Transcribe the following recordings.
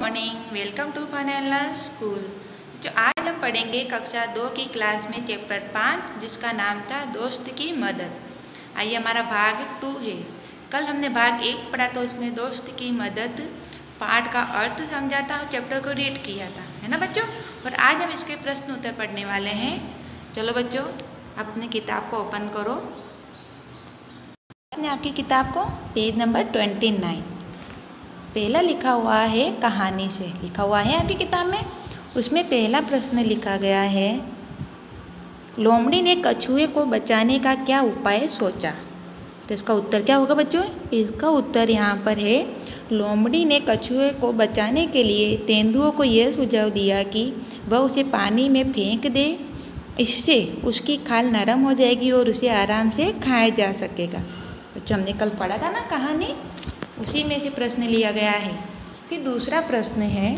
Morning, welcome to fun and learn school. जो आज हम पढ़ेंगे कक्षा 2 की क्लास में चैप्टर 5 जिसका नाम था दोस्त की मदद। आइए हमारा भाग 2 है। कल हमने भाग 1 पढ़ा तो उसमें दोस्त की मदद पाठ का अर्थ समझा था और चैप्टर को रीड किया था, है ना बच्चों। और आज हम इसके प्रश्न उत्तर पढ़ने वाले हैं। चलो बच्चों, आप अपनी किताब को ओपन करो। अपने आपकी किताब को पेज नंबर 29 पहला लिखा हुआ है कहानी से लिखा हुआ है आपकी किताब में। उसमें पहला प्रश्न लिखा गया है, लोमड़ी ने कछुए को बचाने का क्या उपाय सोचा। तो इसका उत्तर क्या होगा बच्चों? इसका उत्तर यहाँ पर है, लोमड़ी ने कछुए को बचाने के लिए तेंदुओं को यह सुझाव दिया कि वह उसे पानी में फेंक दे। इससे उसकी खाल नरम हो जाएगी और उसे आराम से खाया जा सकेगा। बच्चों हमने कल पढ़ा था ना कहानी, उसी में से प्रश्न लिया गया है। फिर दूसरा प्रश्न है,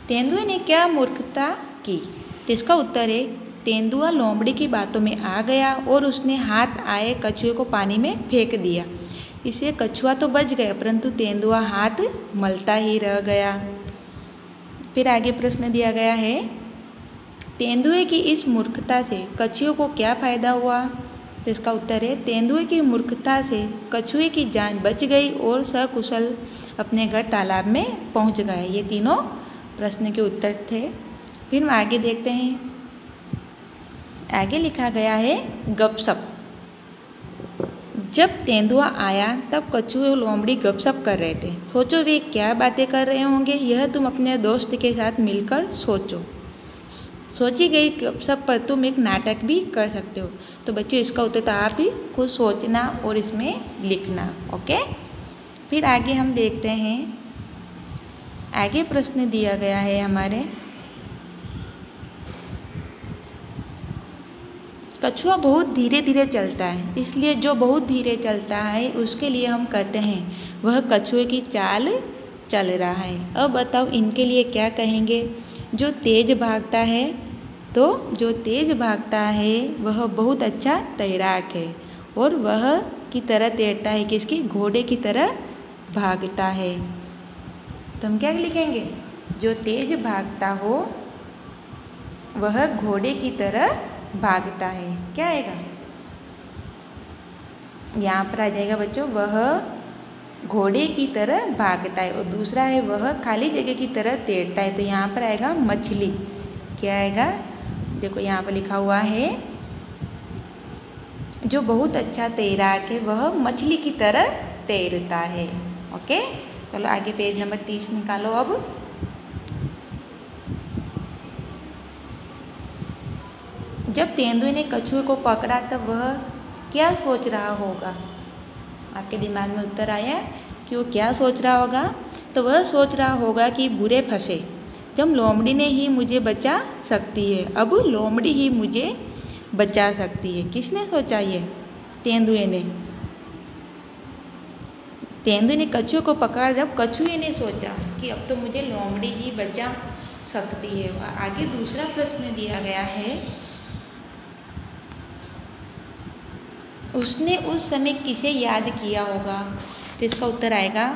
तेंदुए ने क्या मूर्खता की। तो इसका उत्तर है, तेंदुआ लोमड़ी की बातों में आ गया और उसने हाथ आए कछुए को पानी में फेंक दिया। इससे कछुआ तो बच गया परंतु तेंदुआ हाथ मलता ही रह गया। फिर आगे प्रश्न दिया गया है, तेंदुए की इस मूर्खता से कछुए को क्या फायदा हुआ। तो इसका उत्तर है, तेंदुए की मूर्खता से कछुए की जान बच गई और सकुशल अपने घर तालाब में पहुंच गए। ये तीनों प्रश्न के उत्तर थे। फिर हम आगे देखते हैं। आगे लिखा गया है गपशप। जब तेंदुआ आया तब कछुए और लोमड़ी गपशप कर रहे थे। सोचो वे क्या बातें कर रहे होंगे, यह तुम अपने दोस्त के साथ मिलकर सोचो। सोची गई गपशप पर तुम एक नाटक भी कर सकते हो। तो बच्चों इसका उत्तर तो आप ही खुद सोचना और इसमें लिखना, ओके। फिर आगे हम देखते हैं। आगे प्रश्न दिया गया है हमारे, कछुआ बहुत धीरे धीरे चलता है, इसलिए जो बहुत धीरे चलता है उसके लिए हम कहते हैं वह कछुए की चाल चल रहा है। अब बताओ इनके लिए क्या कहेंगे। जो तेज भागता है, तो जो तेज भागता है वह बहुत अच्छा तैराक है और वह की तरह तैरता है, किसकी? घोड़े की तरह भागता है। तो हम क्या लिखेंगे? जो तेज भागता हो वह घोड़े की तरह भागता है। क्या आएगा? यहाँ पर आ जाएगा बच्चों, वह घोड़े की तरह भागता है। और दूसरा है वह खाली जगह की तरह तैरता है। तो यहाँ पर आएगा मछली। क्या आएगा? देखो यहाँ पर लिखा हुआ है, जो बहुत अच्छा तैराक है वह मछली की तरह तैरता है। ओके, चलो आगे पेज नंबर 30 निकालो। अब जब तेंदुए ने कछुए को पकड़ा तब वह क्या सोच रहा होगा। आपके दिमाग में उत्तर आया कि वो क्या सोच रहा होगा। तो वह सोच रहा होगा कि बुरे फंसे, जब लोमड़ी ने ही मुझे बचा सकती है। अब लोमड़ी ही मुझे बचा सकती है। किसने सोचा ये? तेंदुए ने। तेंदुए ने कछुए को पकड़ा जब कछुए ने सोचा कि अब तो मुझे लोमड़ी ही बचा सकती है। आगे दूसरा प्रश्न दिया गया है, उसने उस समय किसे याद किया होगा। तो इसका उत्तर आएगा,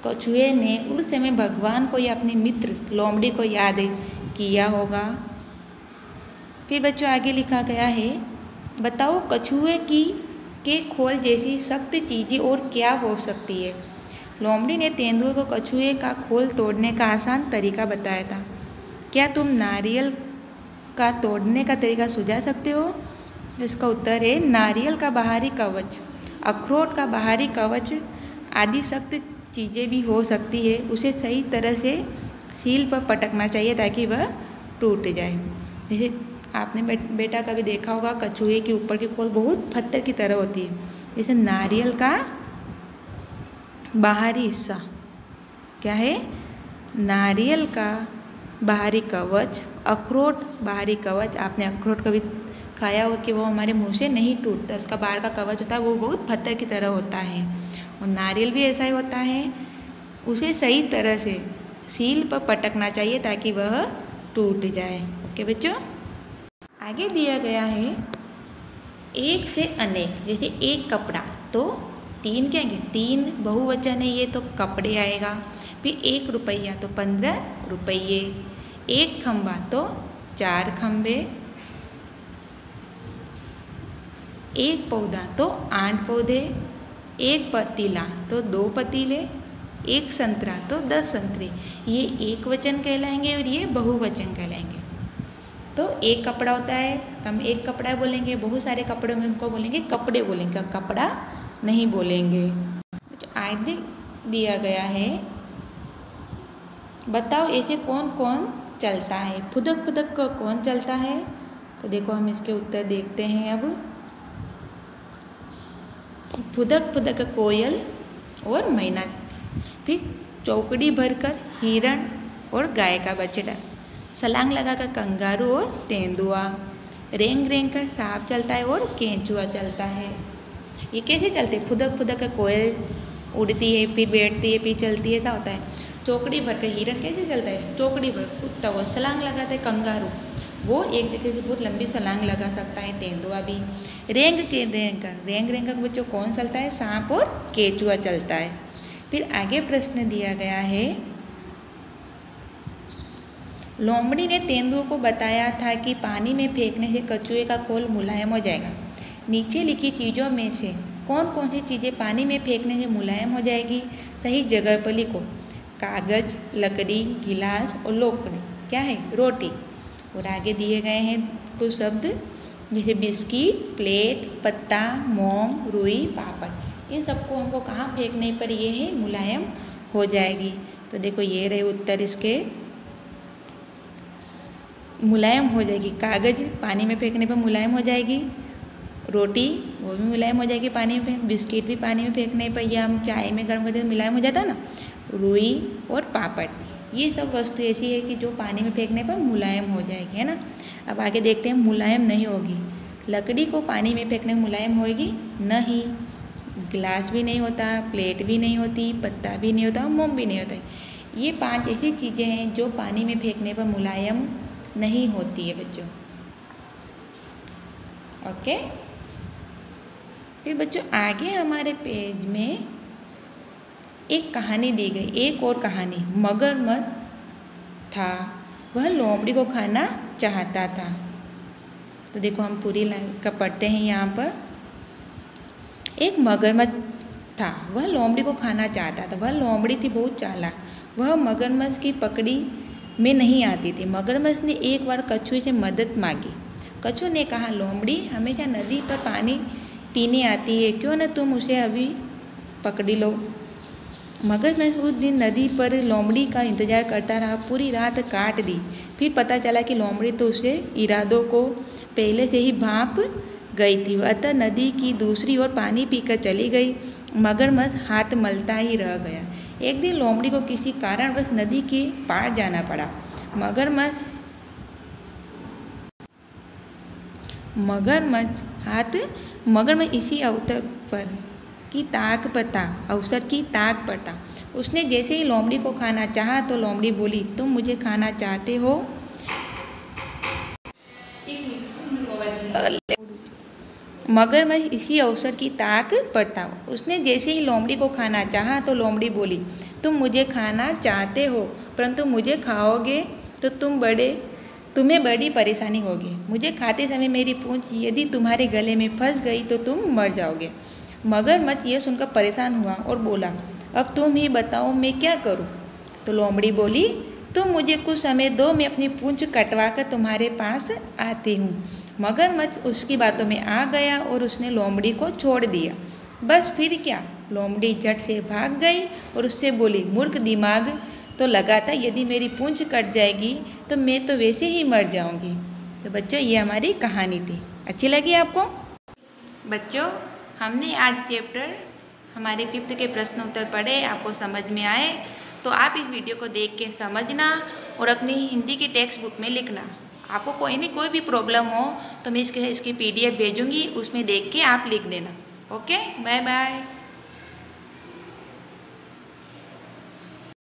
कछुए ने उस समय भगवान को या अपने मित्र लोमड़ी को याद किया होगा। फिर बच्चों आगे लिखा गया है, बताओ कछुए के खोल जैसी सख्त चीज़ें और क्या हो सकती है। लोमड़ी ने तेंदुए को कछुए का खोल तोड़ने का आसान तरीका बताया था। क्या तुम नारियल का तोड़ने का तरीका सुझा सकते हो। इसका उत्तर है, नारियल का बाहरी कवच, अखरोट का बाहरी कवच आदि सख्त चीज़ें भी हो सकती है। उसे सही तरह से सील पर पटकना चाहिए ताकि वह टूट जाए। जैसे आपने बेटा कभी देखा होगा, कछुए के ऊपर की खोल बहुत पत्थर की तरह होती है। जैसे नारियल का बाहरी हिस्सा क्या है? नारियल का बाहरी कवच, अखरोट बाहरी कवच। आपने अखरोट कभी खाया हो कि वो हमारे मुंह से नहीं टूटता, उसका बाहर का कवच होता है वो बहुत पत्थर की तरह होता है। और नारियल भी ऐसा ही होता है, उसे सही तरह से सील पर पटकना चाहिए ताकि वह टूट जाए। ओके बच्चों, आगे दिया गया है, एक से अनेक। जैसे एक कपड़ा तो तीन क्या आएंगे, तीन बहुवचन है ये तो कपड़े आएगा। फिर 1 रुपया तो 15 रुपये, 1 खंबा तो 4 खंबे, 1 पौधा तो 8 पौधे, 1 पतीला तो 2 पतीले, 1 संतरा तो 10 संतरे। ये एक वचन कहलाएंगे और ये बहुवचन कहलाएंगे। तो एक कपड़ा होता है तो हम एक कपड़ा बोलेंगे, बहुत सारे कपड़े होंगे उनको बोलेंगे कपड़े बोलेंगे, कपड़ा नहीं बोलेंगे। तो आज दिया गया है, बताओ ऐसे कौन कौन चलता है, फुदक फुदक का कौन चलता है। तो देखो हम इसके उत्तर देखते हैं। अब फुदक फुदक कोयल और मैना, फिर चौकड़ी भरकर हिरण और गाय का बछड़ा, छलांग लगाकर कंगारू और तेंदुआ, रेंग रेंग कर सांप चलता है और केंचुआ चलता है। ये कैसे चलते हैं, फुदक फुदक कर कोयल उड़ती है फिर बैठती है फिर चलती है, ऐसा होता है। चौकड़ी भर कर हिरण कैसे चलता है, चौकड़ी भर कुत्ता वो छलांग लगाता है, कंगारू वो एक जगह से बहुत लंबी छलांग लगा सकता है, तेंदुआ भी रेंग रेंग कर बच्चों कौन चलता है, सांप और केंचुआ चलता है। फिर आगे प्रश्न दिया गया है, लोमड़ी ने तेंदुए को बताया था कि पानी में फेंकने से कछुए का खोल मुलायम हो जाएगा। नीचे लिखी चीज़ों में से कौन कौन सी चीज़ें पानी में फेंकने से मुलायम हो जाएगी, सही जगह पर लिखो। कागज, लकड़ी, गिलास और लोकड़ी क्या है, रोटी। और आगे दिए गए हैं कुछ शब्द जैसे बिस्किट, प्लेट, पत्ता, मोम, रुई, पापड़। इन सबको हमको कहाँ फेंकने पर ये है मुलायम हो जाएगी। तो देखो ये रहे उत्तर इसके, मुलायम हो जाएगी। कागज पानी में फेंकने पर मुलायम हो जाएगी, रोटी वो भी मुलायम हो जाएगी पानी में, बिस्किट भी पानी में फेंकने पर या हम चाय में गर्म करते मुलायम हो जाता है ना, रुई और पापड़। ये सब वस्तु ऐसी है कि जो पानी में फेंकने पर मुलायम हो जाएगी, है ना। अब आगे देखते हैं, मुलायम नहीं होगी। लकड़ी को पानी में फेंकने में मुलायम होगी नहीं, गिलास भी नहीं होता, प्लेट भी नहीं होती, पत्ता भी नहीं होता, मोम भी नहीं होता। ये 5 ऐसी चीज़ें हैं जो पानी में फेंकने पर मुलायम नहीं होती है बच्चों। ओके, फिर बच्चों आगे हमारे पेज में एक कहानी दी गई, एक और कहानी। मगरमच्छ था, वह लोमड़ी को खाना चाहता था। तो देखो हम पूरी लाइन का पढ़ते हैं यहाँ पर। एक मगरमच्छ था, वह लोमड़ी को खाना चाहता था। वह लोमड़ी थी बहुत चालाक, वह मगरमच्छ की पकड़ी में नहीं आती थी। मगरमच्छ ने एक बार कछुए से मदद मांगी। कछुए ने कहा, लोमड़ी हमेशा नदी पर पानी पीने आती है, क्यों न तुम उसे अभी पकड़ी लो। मगरमच्छ उस दिन नदी पर लोमड़ी का इंतजार करता रहा, पूरी रात काट दी। फिर पता चला कि लोमड़ी तो उसे इरादों को पहले से ही भांप गई थी, अतः नदी की दूसरी ओर पानी पीकर चली गई। मगरमच्छ हाथ मलता ही रह गया। एक दिन लोमड़ी को किसी कारणवश नदी के पार जाना पड़ा। मगरमच्छ इसी अवसर की ताक पर था। उसने जैसे ही लोमड़ी को खाना चाहा तो लोमड़ी बोली, तुम मुझे खाना चाहते हो। मगरमच्छ इसी अवसर की ताक पर था। उसने जैसे ही लोमड़ी को खाना चाहा तो लोमड़ी बोली, तुम मुझे खाना चाहते हो, परंतु मुझे खाओगे तो तुम्हें बड़ी परेशानी होगी। मुझे खाते समय मेरी पूंछ यदि तुम्हारे गले में फंस गई तो तुम मर जाओगे। मगरमच्छ यह सुनकर परेशान हुआ और बोला, अब तुम ही बताओ मैं क्या करूं। तो लोमड़ी बोली, तुम मुझे कुछ समय दो, मैं अपनी पूंछ कटवा कर तुम्हारे पास आती हूँ। मगरमच्छ उसकी बातों में आ गया और उसने लोमड़ी को छोड़ दिया। बस फिर क्या, लोमड़ी झट से भाग गई और उससे बोली, मूर्ख दिमाग तो लगाता, यदि मेरी पूंछ कट जाएगी तो मैं तो वैसे ही मर जाऊंगी। तो बच्चों ये हमारी कहानी थी, अच्छी लगी आपको? बच्चों हमने आज चैप्टर हमारे 5th के प्रश्न उत्तर पढ़े, आपको समझ में आए तो आप इस वीडियो को देख के समझना और अपनी हिंदी की टेक्स्ट बुक में लिखना। आपको कोई भी प्रॉब्लम हो तो मैं इसकी PDF भेजूंगी, उसमें देख के आप लिख देना। Okay, bye bye.